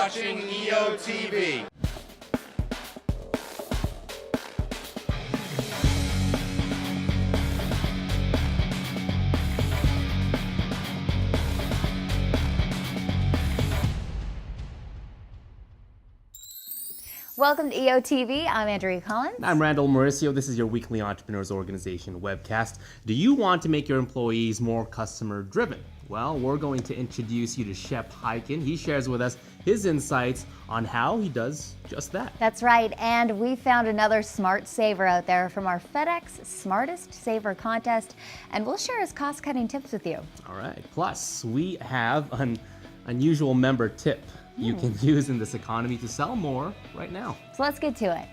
watching EOtv. Welcome to EOtv. I'm Andrea Collins. I'm Randall Mauricio. This is your weekly Entrepreneurs Organization webcast. Do you want to make your employees more customer driven? Well, we're going to introduce you to Shep Hyken. He shares with us his insights on how he does just that. That's right, and we found another smart saver out there from our FedEx Smartest Saver contest, and we'll share his cost-cutting tips with you. All right. Plus, we have an unusual member tip you can use in this economy to sell more right now. So let's get to it.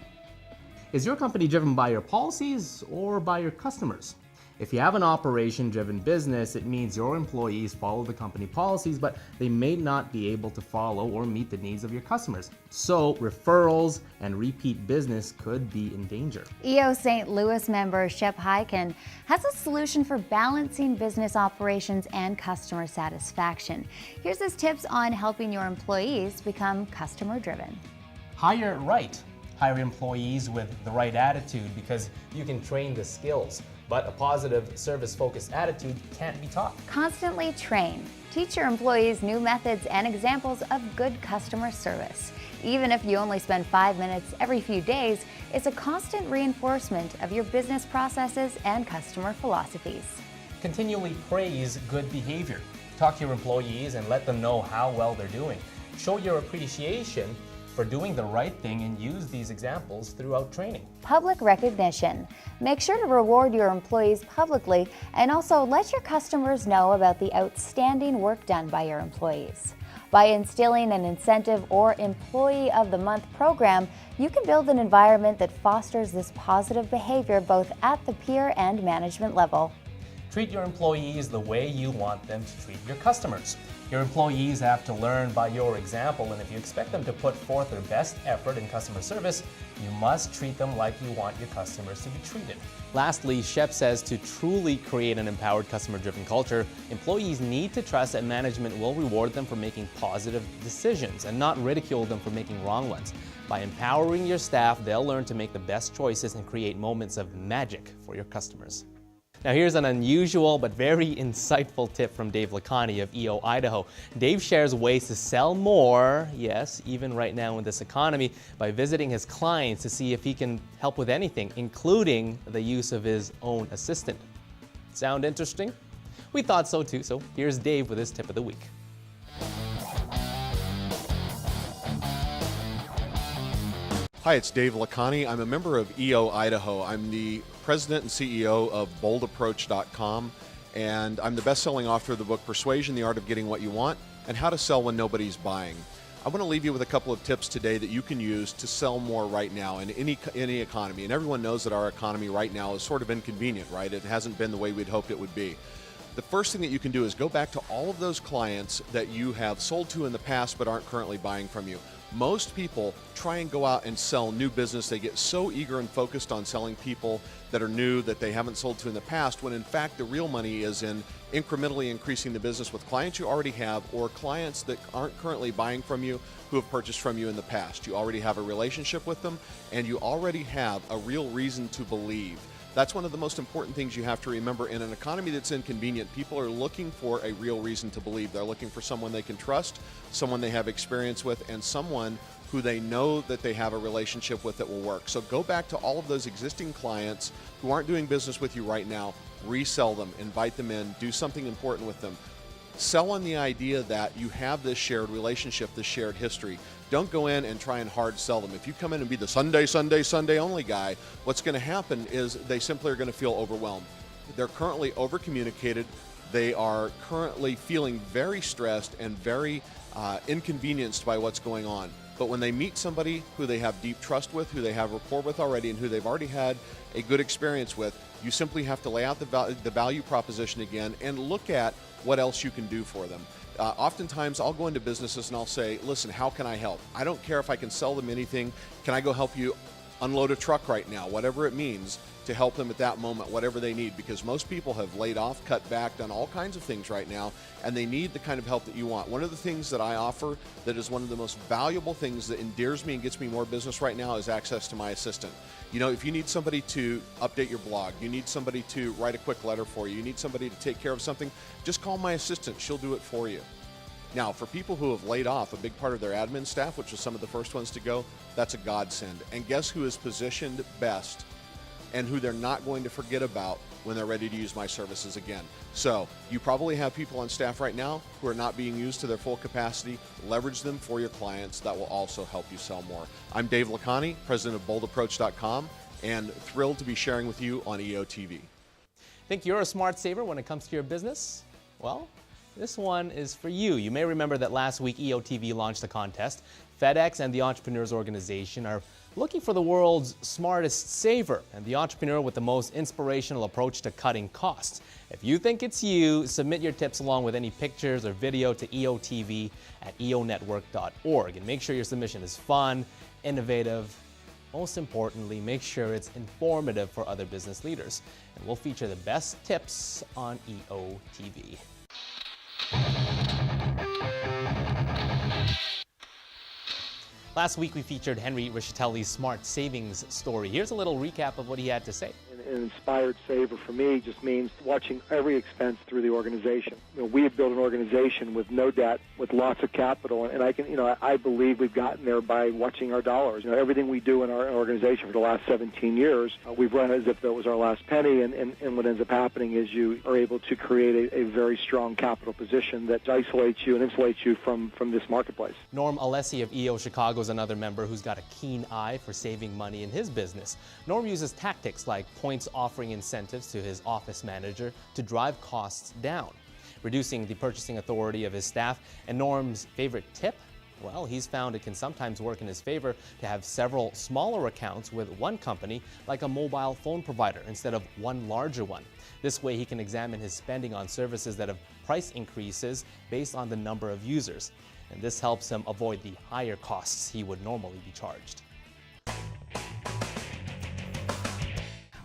Is your company driven by your policies or by your customers? If you have an operation-driven business, it means your employees follow the company policies, but they may not be able to follow or meet the needs of your customers. So referrals and repeat business could be in danger. EO St. Louis member Shep Hyken has a solution for balancing business operations and customer satisfaction. Here's his tips on helping your employees become customer-driven. Hire right. Hire employees with the right attitude because you can train the skills. But a positive, service-focused attitude can't be taught. Constantly train. Teach your employees new methods and examples of good customer service. Even if you only spend 5 minutes every few days, it's a constant reinforcement of your business processes and customer philosophies. Continually praise good behavior. Talk to your employees and let them know how well they're doing. Show your appreciation for doing the right thing and use these examples throughout training. Public recognition. Make sure to reward your employees publicly and also let your customers know about the outstanding work done by your employees. By instilling an incentive or Employee of the Month program, you can build an environment that fosters this positive behavior both at the peer and management level. Treat your employees the way you want them to treat your customers. Your employees have to learn by your example, and if you expect them to put forth their best effort in customer service, you must treat them like you want your customers to be treated. Lastly, Shep says to truly create an empowered customer-driven culture, employees need to trust that management will reward them for making positive decisions and not ridicule them for making wrong ones. By empowering your staff, they'll learn to make the best choices and create moments of magic for your customers. Now here's an unusual but very insightful tip from Dave Lakhani of EO Idaho. Dave shares ways to sell more, yes, even right now in this economy, by visiting his clients to see if he can help with anything, including the use of his own assistant. Sound interesting? We thought so too, so here's Dave with his tip of the week. Hi, it's Dave Lakhani. I'm a member of EO Idaho. I'm the president and CEO of boldapproach.com, and I'm the best-selling author of the book Persuasion, the Art of Getting What You Want, and How to Sell When Nobody's Buying. I want to leave you with a couple of tips today that you can use to sell more right now in any economy. And everyone knows that our economy right now is sort of inconvenient, right? It hasn't been the way we'd hoped it would be. The first thing that you can do is go back to all of those clients that you have sold to in the past but aren't currently buying from you. Most people try and go out and sell new business. They get so eager and focused on selling people that are new that they haven't sold to in the past, when in fact the real money is in incrementally increasing the business with clients you already have or clients that aren't currently buying from you who have purchased from you in the past. You already have a relationship with them and you already have a real reason to believe. That's one of the most important things you have to remember. In an economy that's inconvenient, people are looking for a real reason to believe. They're looking for someone they can trust, someone they have experience with, and someone who they know that they have a relationship with that will work. So go back to all of those existing clients who aren't doing business with you right now, resell them, invite them in, do something important with them. Sell on the idea that you have this shared relationship, this shared history. Don't go in and try and hard sell them. If you come in and be the Sunday only guy, what's going to happen is they simply are going to feel overwhelmed. They're currently over-communicated. They are currently feeling very stressed and very inconvenienced by what's going on. But when they meet somebody who they have deep trust with, who they have rapport with already, and who they've already had a good experience with, you simply have to lay out the value proposition again and look at what else you can do for them. Oftentimes I'll go into businesses and I'll say, listen, how can I help? I don't care if I can sell them anything. Can I go help you unload a truck right now, whatever it means to help them at that moment, whatever they need, because most people have laid off, cut back, done all kinds of things right now, and they need the kind of help that you want. One of the things that I offer that is one of the most valuable things that endears me and gets me more business right now is access to my assistant. You know, if you need somebody to update your blog, you need somebody to write a quick letter for you, you need somebody to take care of something, just call my assistant, she'll do it for you. Now, for people who have laid off a big part of their admin staff, which was some of the first ones to go, that's a godsend. And guess who is positioned best and who they're not going to forget about when they're ready to use my services again? So you probably have people on staff right now who are not being used to their full capacity. Leverage them for your clients. That will also help you sell more. I'm Dave Lakhani, president of boldapproach.com, and thrilled to be sharing with you on EOtv. Think you're a smart saver when it comes to your business? Well, this one is for you. You may remember that last week EOtv launched a contest. FedEx and the Entrepreneurs Organization are looking for the world's smartest saver and the entrepreneur with the most inspirational approach to cutting costs. If you think it's you, submit your tips along with any pictures or video to EOtv at eonetwork.org. And make sure your submission is fun, innovative. Most importantly, make sure it's informative for other business leaders. And we'll feature the best tips on EOtv. Last week we featured Henry Rischitelli's smart savings story. Here's a little recap of what he had to say. An inspired saver for me just means watching every expense through the organization. You know, we have built an organization with no debt, with lots of capital, and I believe we've gotten there by watching our dollars. You know, everything we do in our organization for the last 17 years, we've run as if that was our last penny, and what ends up happening is you are able to create a very strong capital position that isolates you and insulates you from this marketplace. Norm Alessi of EO Chicago is another member who's got a keen eye for saving money in his business. Norm uses tactics like points offering incentives to his office manager to drive costs down, reducing the purchasing authority of his staff. And Norm's favorite tip? Well, he's found it can sometimes work in his favor to have several smaller accounts with one company, like a mobile phone provider, instead of one larger one. This way he can examine his spending on services that have price increases based on the number of users. And this helps him avoid the higher costs he would normally be charged.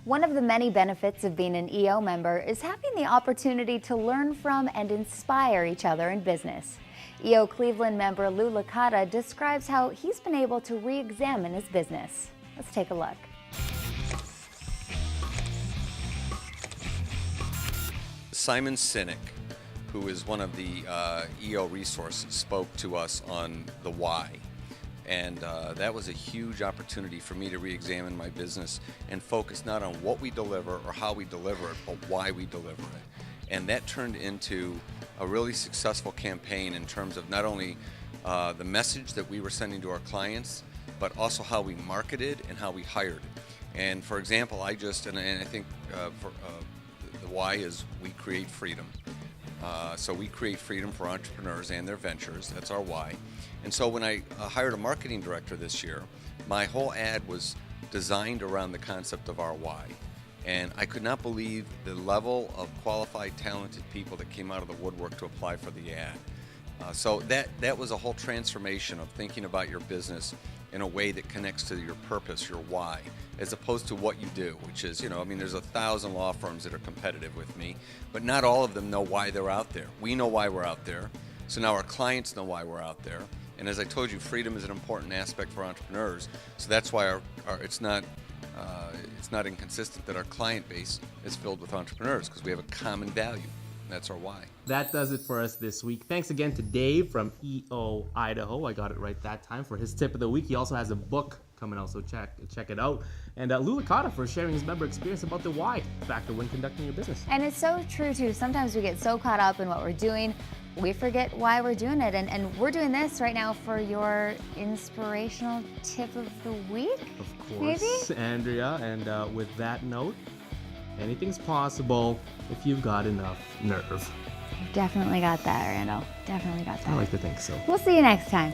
One of the many benefits of being an EO member is having the opportunity to learn from and inspire each other in business. EO Cleveland member Lou Licata describes how he's been able to re-examine his business. Let's take a look. Simon Sinek, who is one of the EO resources, spoke to us on the why. And that was a huge opportunity for me to re-examine my business and focus not on what we deliver or how we deliver it, but why we deliver it. And that turned into a really successful campaign in terms of not only the message that we were sending to our clients, but also how we marketed and how we hired. And for example, I think the why is we create freedom. So we create freedom for entrepreneurs and their ventures. That's our why. And so when I hired a marketing director this year, my whole ad was designed around the concept of our why. And I could not believe the level of qualified, talented people that came out of the woodwork to apply for the ad. So that was a whole transformation of thinking about your business in a way that connects to your purpose, your why, as opposed to what you do, which is, there's 1,000 law firms that are competitive with me, but not all of them know why they're out there. We know why we're out there, so now our clients know why we're out there. And as I told you, freedom is an important aspect for entrepreneurs, so that's why it's not inconsistent that our client base is filled with entrepreneurs, because we have a common value. That's our why. That does it for us this week. Thanks again to Dave from EO Idaho. I got it right that time for his tip of the week. He also has a book coming out, so check it out. And Lou Licata for sharing his member experience about the why factor when conducting your business. And it's so true too. Sometimes we get so caught up in what we're doing, we forget why we're doing it. And we're doing this right now for your inspirational tip of the week. Of course, maybe? Andrea. And with that note, anything's possible if you've got enough nerve. Definitely got that, Randall. Definitely got that. I like to think so. We'll see you next time.